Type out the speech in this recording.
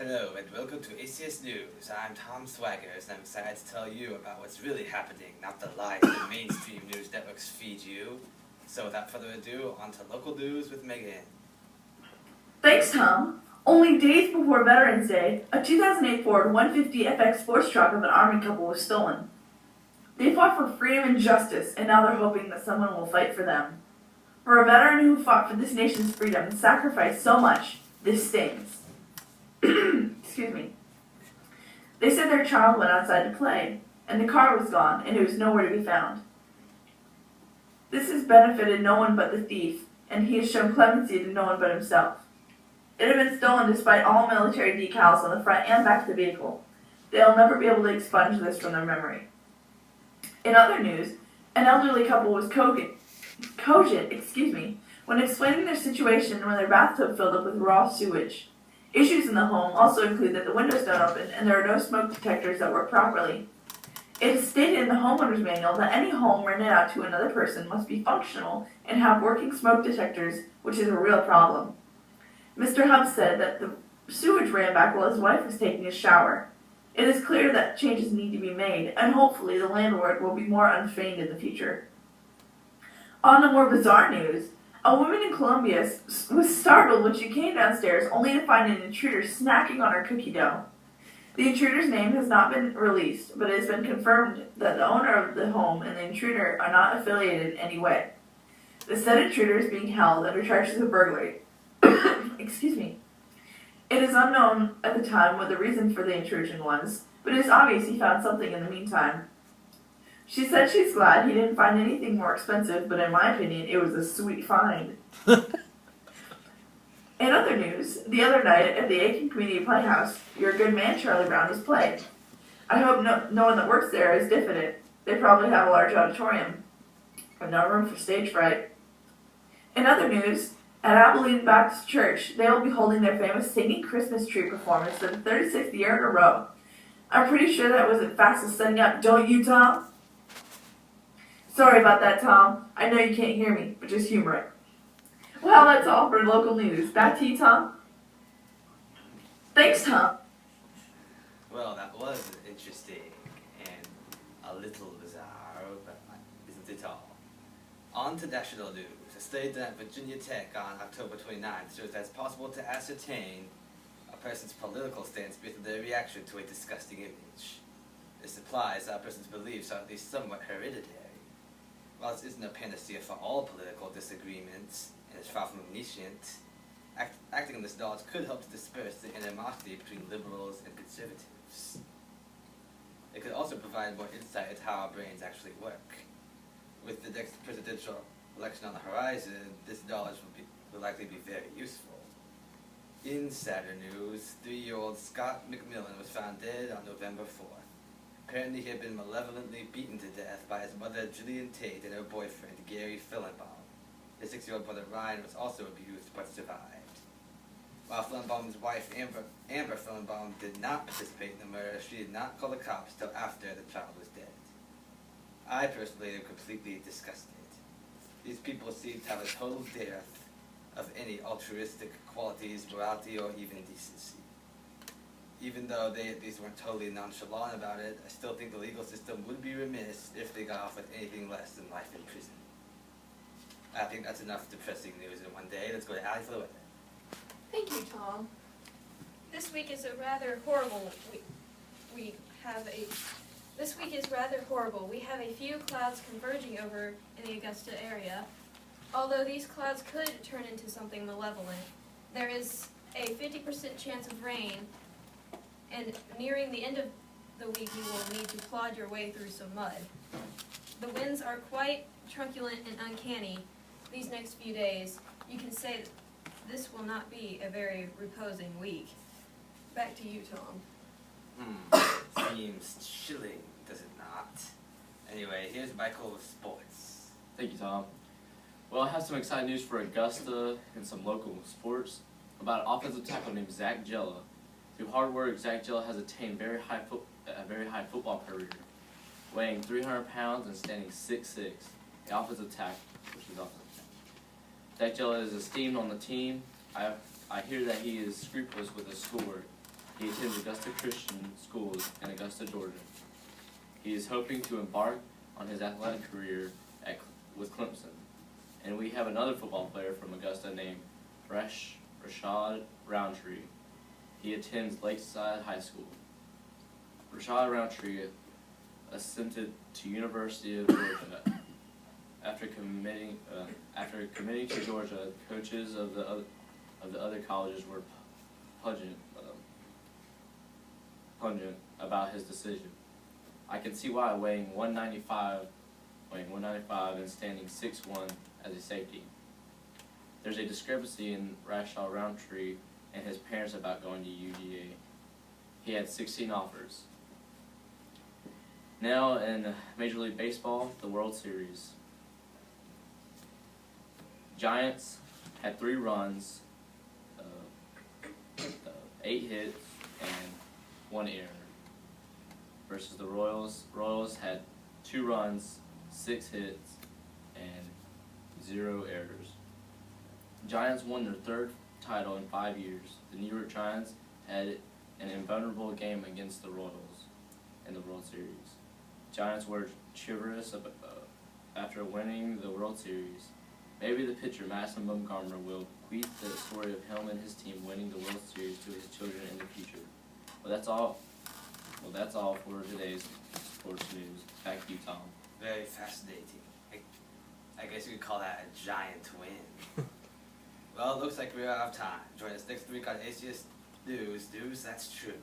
Hello and welcome to ACS News. I'm Tom Swaggers and I'm excited to tell you about what's really happening, not the lies the mainstream news networks feed you. So without further ado, on to local news with Megan. Thanks, Tom. Only days before Veterans Day, a 2008 Ford 150 FX sports truck of an Army couple was stolen. They fought for freedom and justice, and now they're hoping that someone will fight for them. For a veteran who fought for this nation's freedom and sacrificed so much, this stings. Excuse me. They said their child went outside to play, and the car was gone, and it was nowhere to be found. This has benefited no one but the thief, and he has shown clemency to no one but himself. It had been stolen despite all military decals on the front and back of the vehicle. They'll never be able to expunge this from their memory. In other news, an elderly couple was cogent, when explaining their situation when their bathtub filled up with raw sewage. Issues in the home also include that the windows don't open and there are no smoke detectors that work properly. It is stated in the homeowner's manual that any home rented out to another person must be functional and have working smoke detectors, which is a real problem. Mr. Hubbs said that the sewage ran back while his wife was taking a shower. It is clear that changes need to be made, and hopefully the landlord will be more unfeigned in the future. On to more bizarre news, a woman in Colombia was startled when she came downstairs only to find an intruder snacking on her cookie dough. The intruder's name has not been released, but it has been confirmed that the owner of the home and the intruder are not affiliated in any way. The said intruder is being held under charges of burglary. Excuse me. It is unknown at the time what the reason for the intrusion was, but it is obvious he found something in the meantime. She said she's glad he didn't find anything more expensive, but in my opinion, it was a sweet find. In other news, the other night at the Aiken Community Playhouse, Your Good Man Charlie Brown was played. I hope no one that works there is diffident. They probably have a large auditorium, but no room for stage fright. In other news, at Abilene Baptist Church, they will be holding their famous Singing Christmas Tree performance for the 36th year in a row. I'm pretty sure that was as fast as setting up, don't you, Tom? Sorry about that, Tom. I know you can't hear me, but just humor it. Well, that's all for local news. Back to you, Tom. Thanks, Tom. Well, that was interesting and a little bizarre, but isn't it all? On to national news. A study done at Virginia Tech on October 29th shows that it's possible to ascertain a person's political stance based on their reaction to a disgusting image. This implies that a person's beliefs are at least somewhat hereditary. While this isn't a panacea for all political disagreements, and is far from omniscient, acting on this knowledge could help to disperse the animosity between liberals and conservatives. It could also provide more insight into how our brains actually work. With the next presidential election on the horizon, this knowledge will likely be very useful. In sadder news, 3-year-old Scott McMillan was found dead on November 4th. Apparently he had been malevolently beaten to death by his mother Gillian Tate and her boyfriend Gary Fillenbaum. His 6-year-old brother Ryan was also abused but survived. While Fillenbaum's wife Amber Fillenbaum did not participate in the murder, she did not call the cops till after the child was dead. I personally am completely disgusted. These people seem to have a total dearth of any altruistic qualities, morality, or even decency. Even though they at least weren't totally nonchalant about it, I still think the legal system would be remiss if they got off with anything less than life in prison. I think that's enough depressing news in one day. Let's go to Allie for the weather. Thank you, Tom. This week is a rather horrible This week is rather horrible. We have a few clouds converging over in the Augusta area. Although these clouds could turn into something malevolent, there is a 50% chance of rain, and nearing the end of the week you will need to plod your way through some mud. The winds are quite truculent and uncanny these next few days. You can say that this will not be a very reposing week. Back to you, Tom. Seems chilling, does it not? Anyway, here's Michael with sports. Thank you, Tom. Well, I have some exciting news for Augusta and some local sports about an offensive tackle named Zach Gella. Through hard work, Zach Gella has attained a very high football career, weighing 300 pounds and standing 6'6", the offensive tackle, which is offensive tackle. Zach Gella is esteemed on the team. I hear that he is scrupulous with his schoolwork. He attends Augusta Christian Schools in Augusta, Georgia. He is hoping to embark on his athletic career with Clemson. And we have another football player from Augusta named Rashad Roundtree. He attends Lakeside High School. Rashad Roundtree ascended to University of Georgia. After committing to Georgia, coaches of the other colleges were pungent about his decision. I can see why, weighing 195 and standing 6'1" as a safety. There's a discrepancy in Rashad Roundtree and his parents about going to UGA. He had 16 offers. Now in Major League Baseball, the World Series. Giants had 3 runs, 8 hits, and 1 error. Versus the Royals. Royals had 2 runs, 6 hits, and 0 errors. Giants won their 3rd title in 5 years. The New York Giants had an invulnerable game against the Royals in the World Series. Giants were chivalrous after winning the World Series. Maybe the pitcher, Madison Bumgarner, will bequeath the story of him and his team winning the World Series to his children in the future. Well, that's all for today's sports news. Back to you, Tom. Very fascinating. I guess you could call that a giant win. Well, it looks like we're out of time. Join us next week on ACS News. That's true.